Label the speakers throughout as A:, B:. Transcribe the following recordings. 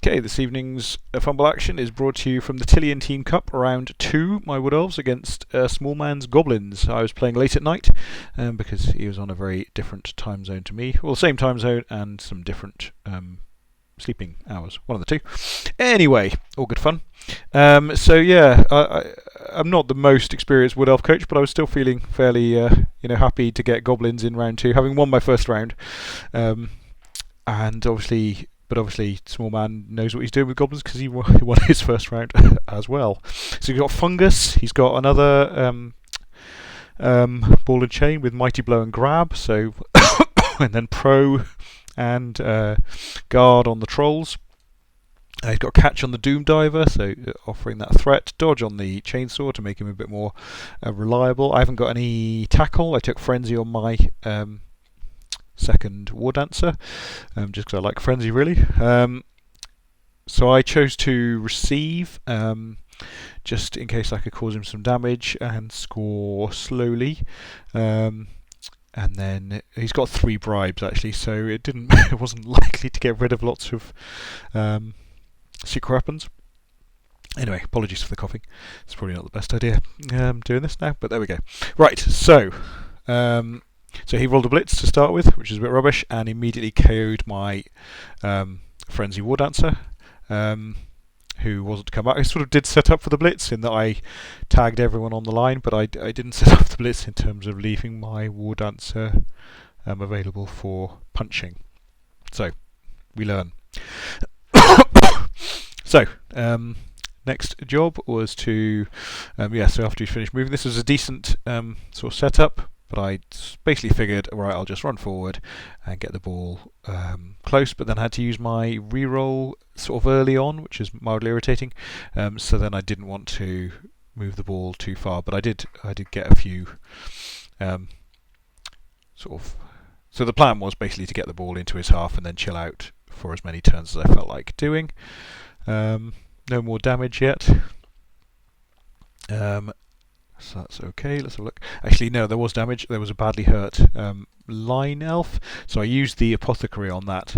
A: Okay, this evening's Fumbbl action is brought to you from the Tilean Team Cup, round 2, my wood elves against smallman's goblins. I was playing late at night because he was on a very different time zone to me. Well, the same time zone and some different sleeping hours, one of the two. Anyway, all good fun. I'm not the most experienced wood elf coach, but I was still feeling fairly happy to get goblins in round 2, having won my first round. And obviously, Small Man knows what he's doing with goblins because he won his first round as well. So he's got Fungus. He's got another ball and chain with Mighty Blow and Grab. So and then Pro and Guard on the trolls. He's got Catch on the Doom Diver, so offering that threat. Dodge on the Chainsaw to make him a bit more reliable. I haven't got any Tackle. I took Frenzy on my second War Dancer, just because I like Frenzy really. So I chose to receive, just in case I could cause him some damage and score slowly. And then he's got 3 bribes actually, so it wasn't likely to get rid of lots of secret weapons. Anyway, apologies for the coughing. It's probably not the best idea doing this now, but there we go. Right, so he rolled a blitz to start with, which is a bit rubbish, and immediately KO'd my Frenzy War Dancer, who wasn't to come back. I sort of did set up for the blitz in that I tagged everyone on the line, but I didn't set up the blitz in terms of leaving my War Dancer available for punching. So, we learn. So, next job was to, so after we finished moving, this was a decent sort of setup. But I basically figured, right, I'll just run forward and get the ball close, but then I had to use my reroll sort of early on, which is mildly irritating. So then I didn't want to move the ball too far, but I did get a few So the plan was basically to get the ball into his half and then chill out for as many turns as I felt like doing. No more damage yet. So that's okay, let's have a look. Actually, no, there was damage. There was a badly hurt line elf, so I used the apothecary on that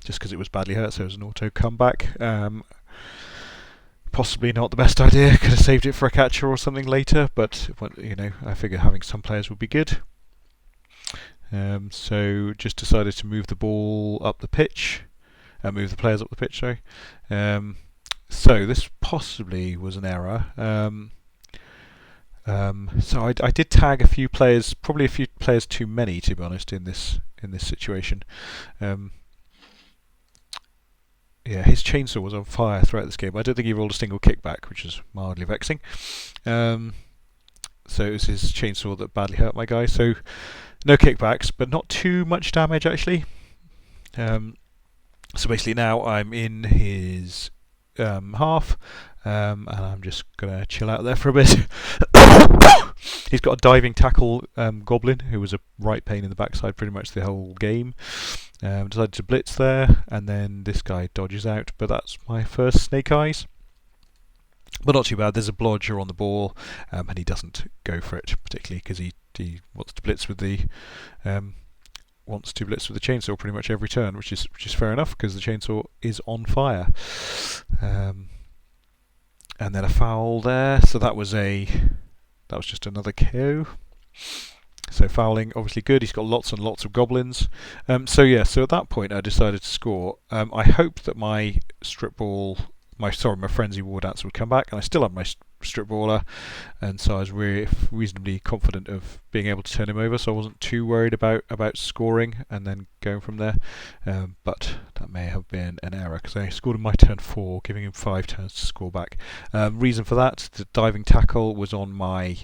A: just because it was badly hurt, so it was an auto comeback. Possibly not the best idea, could have saved it for a catcher or something later, but I figure having some players would be good. So just decided to move the ball up the pitch, move the players up the pitch, sorry. So this possibly was an error. So I did tag a few players, probably a few players too many, to be honest, in this situation. His chainsaw was on fire throughout this game. I don't think he rolled a single kickback, which is mildly vexing. So it was his chainsaw that badly hurt my guy. So no kickbacks, but not too much damage actually. So basically now I'm in his half, and I'm just gonna chill out there for a bit. He's got a diving tackle goblin who was a right pain in the backside pretty much the whole game. Decided to blitz there, and then this guy dodges out, but that's my first snake eyes. But not too bad. There's a blodger on the ball, and he doesn't go for it particularly because he wants to blitz with the chainsaw pretty much every turn, which is fair enough because the chainsaw is on fire. And then a foul there, so that was just another KO. So fouling, obviously good. He's got lots and lots of goblins. So at that point I decided to score. I hoped that my my Frenzy War Dancer would come back, and I still have my strip baller, and so I was reasonably confident of being able to turn him over, so I wasn't too worried about scoring and then going from there. But that may have been an error because I scored in my turn 4, giving him 5 turns to score back. Reason for that: the diving tackle was on my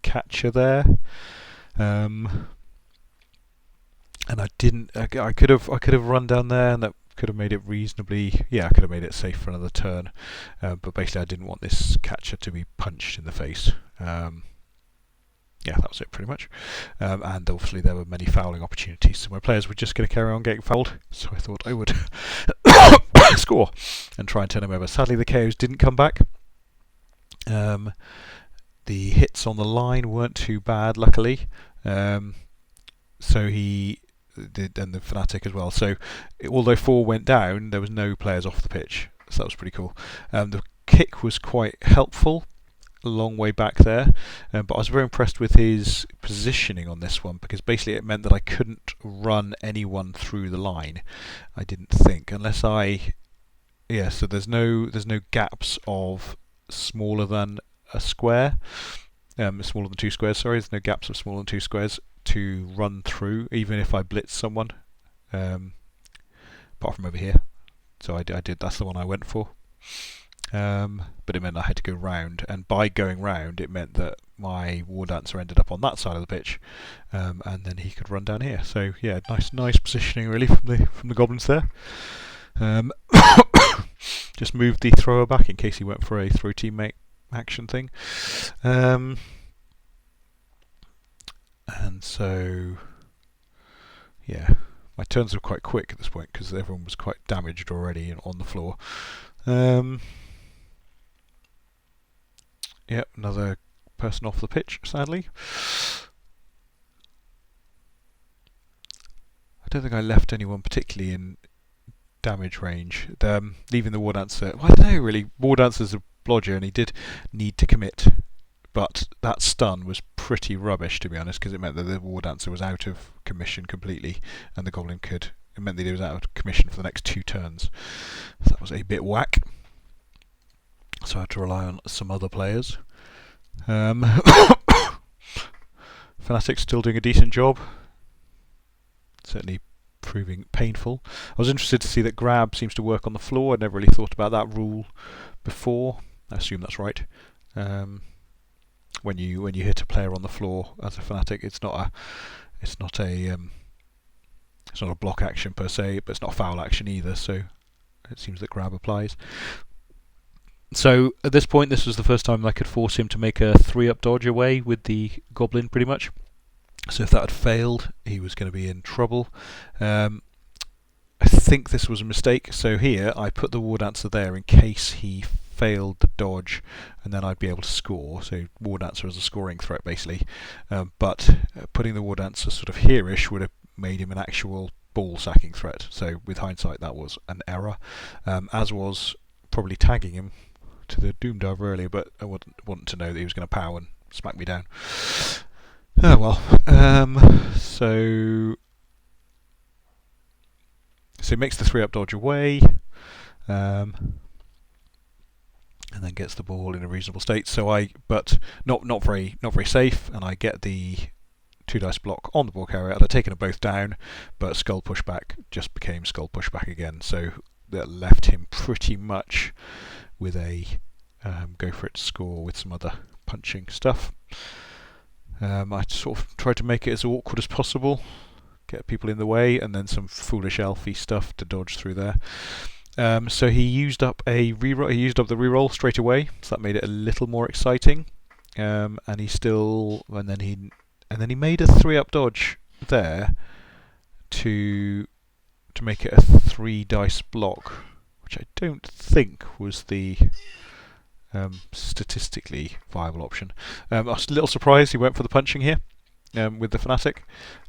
A: catcher there, and I didn't. I could have run down there, and that could have made it reasonably. I could have made it safe for another turn, but basically I didn't want this catcher to be punched in the face. That was it pretty much. And obviously there were many fouling opportunities, so my players were just going to carry on getting fouled, so I thought I would score and try and turn him over. Sadly the KOs didn't come back. The hits on the line weren't too bad, luckily. So he and the Fnatic as well. So although 4 went down, there was no players off the pitch, so that was pretty cool. The kick was quite helpful, a long way back there, but I was very impressed with his positioning on this one, because basically it meant that I couldn't run anyone through the line, I didn't think, unless so there's no gaps of smaller than a square, smaller than 2 squares, sorry, there's no gaps of smaller than 2 squares to run through, even if I blitz someone, apart from over here. So I did, that's the one I went for. But it meant I had to go round, and by going round it meant that my war dancer ended up on that side of the pitch, and then he could run down here. So yeah, nice positioning really from the goblins there. Just moved the thrower back in case he went for a throw teammate action thing. And so yeah, my turns were quite quick at this point because everyone was quite damaged already on the floor. Yep, another person off the pitch, sadly. I don't think I left anyone particularly in damage range. Leaving the war dancer, well, I don't know really. War dancer's a blodger and he did need to commit, but that stun was pretty rubbish, to be honest, because it meant that the war dancer was out of commission completely, and the goblin it meant that he was out of commission for the next 2 turns. So that was a bit whack. So I had to rely on some other players. Fnatic's still doing a decent job. Certainly proving painful. I was interested to see that grab seems to work on the floor. I'd never really thought about that rule before. I assume that's right. When you hit a player on the floor as a Fnatic, it's not a block action per se, but it's not a foul action either. So it seems that grab applies. So at this point, this was the first time I could force him to make a 3-up dodge away with the goblin, pretty much. So if that had failed, he was going to be in trouble. I think this was a mistake. So here, I put the war dancer there in case he failed the dodge, and then I'd be able to score. So war dancer as a scoring threat, basically. But putting the war dancer sort of here-ish would have made him an actual ball sacking threat. So with hindsight, that was an error. As was probably tagging him to the Doom Diver earlier, but I wanted to know that he was going to pow and smack me down. Oh well. So he makes the 3-up dodge away, and then gets the ball in a reasonable state. But not very safe, and I get the 2 dice block on the ball carrier. I'd taken them both down, but skull pushback just became skull pushback again. So that left him pretty much with a go for it score with some other punching stuff. I sort of tried to make it as awkward as possible, get people in the way, and then some foolish elfy stuff to dodge through there. So he used up a reroll. He used up the reroll straight away, so that made it a little more exciting. And then he made a 3-up dodge there to make it a 3 dice block, which I don't think was the statistically viable option. I was a little surprised he went for the punching here with the Fnatic,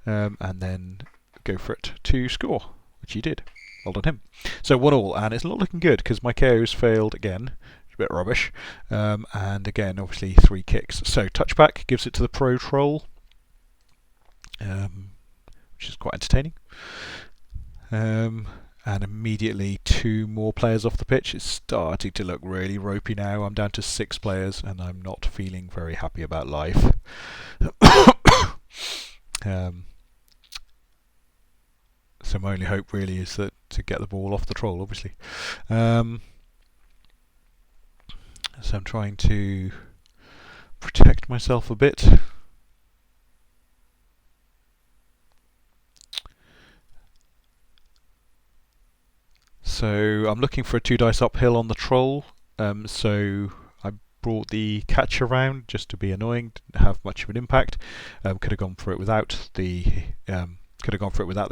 A: and then go for it to score, which he did. Well done him. So 1-1, and it's not looking good because my KOs failed again. It's a bit rubbish. And again, obviously 3 kicks. So touchback gives it to the Pro Troll, which is quite entertaining. And immediately 2 more players off the pitch. It's starting to look really ropey now. I'm down to 6 players, and I'm not feeling very happy about life. So my only hope really is that to get the ball off the troll, obviously. So I'm trying to protect myself a bit. So I'm looking for a 2 dice uphill on the troll. So I brought the catcher around just to be annoying. Didn't have much of an impact. Could have gone for it without the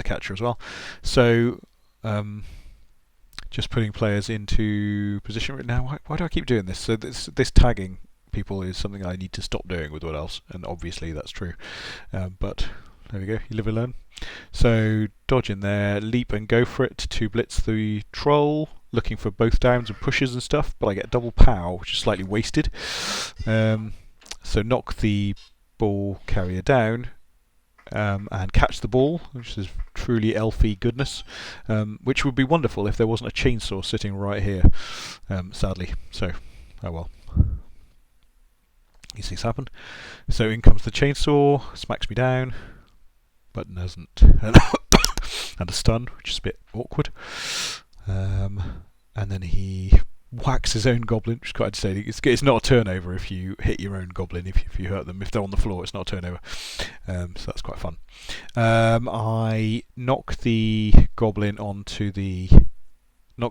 A: catcher as well. So just putting players into position right now. Why do I keep doing this? So this tagging people is something I need to stop doing with what else, and obviously that's true. But There we go, you live and learn. So dodge in there, leap and go for it to blitz the troll, looking for both downs and pushes and stuff, but I get double pow, which is slightly wasted. So knock the ball carrier down and catch the ball, which is truly elfy goodness, which would be wonderful if there wasn't a chainsaw sitting right here, sadly. So, oh well. These things happen. So in comes the chainsaw, smacks me down, but doesn't. And a stun, which is a bit awkward. And then he whacks his own goblin, which is quite entertaining. It's not a turnover if you hit your own goblin, if you hurt them. If they're on the floor, it's not a turnover. So that's quite fun. I knock the goblin knock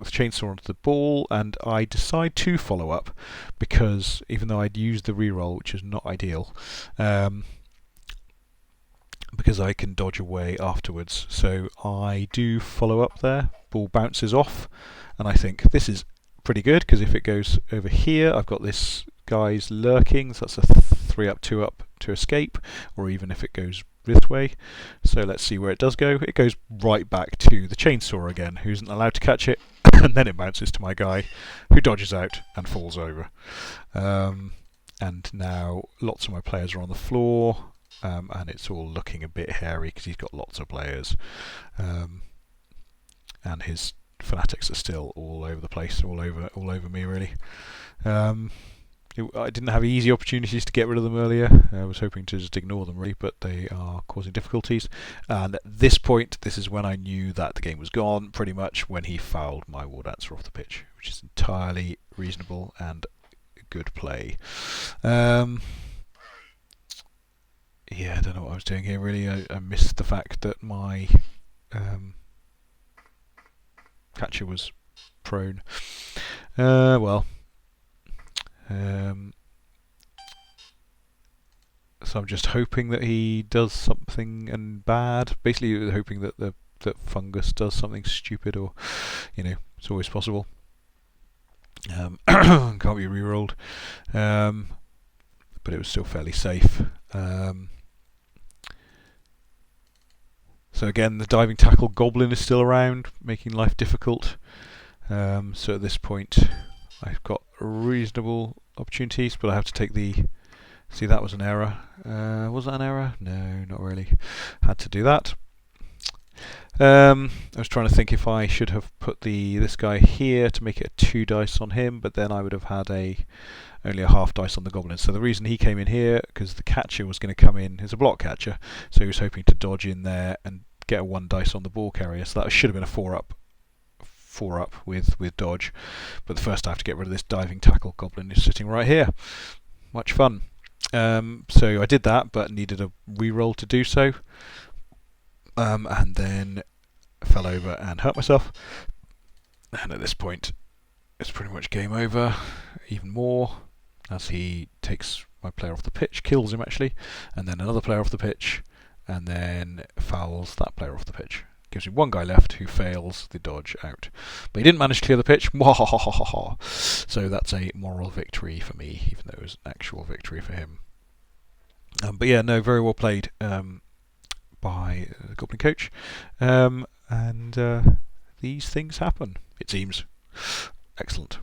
A: the chainsaw onto the ball, and I decide to follow up because even though I'd used the reroll, which is not ideal, because I can dodge away afterwards. So I do follow up there. Ball bounces off, and I think this is pretty good because if it goes over here, I've got this guy's lurking, so that's a 3 up, 2 up to escape, or even if it goes this way. So let's see where it does go. It goes right back to the chainsaw again, who isn't allowed to catch it, and then it bounces to my guy, who dodges out and falls over. And now lots of my players are on the floor, and it's all looking a bit hairy because he's got lots of players, and his fanatics are still all over the place, all over me really. I didn't have easy opportunities to get rid of them earlier. I was hoping to just ignore them really, but they are causing difficulties. And at this point, this is when I knew that the game was gone, pretty much, when he fouled my war dancer off the pitch, which is entirely reasonable and good play. Yeah, I don't know what I was doing here really. I missed the fact that my catcher was prone. So I'm just hoping that he does something and bad. Basically, hoping that that fungus does something stupid, or it's always possible. Can't be rerolled, but it was still fairly safe. So again, the diving tackle goblin is still around, making life difficult. So at this point, I've got reasonable opportunities, but I have to take the... See, that was an error. Was that an error? No, not really. Had to do that. I was trying to think if I should have put this guy here to make it a 2 dice on him, but then I would have had only a half dice on the goblin. So the reason he came in here, because the catcher was going to come in as a block catcher, so he was hoping to dodge in there and get a 1 dice on the ball carrier. So that should have been a 4 up with dodge. But the first I have to get rid of this diving tackle goblin who's sitting right here. Much fun. So I did that, but needed a reroll to do so. And then fell over and hurt myself. And at this point, it's pretty much game over. Even more, as he takes my player off the pitch, kills him actually, and then another player off the pitch, and then fouls that player off the pitch. Gives me 1 guy left who fails the dodge out. But he didn't manage to clear the pitch. So that's a moral victory for me, even though it was an actual victory for him. But yeah, no, very well played by the Goblin coach. And these things happen, it seems. Excellent.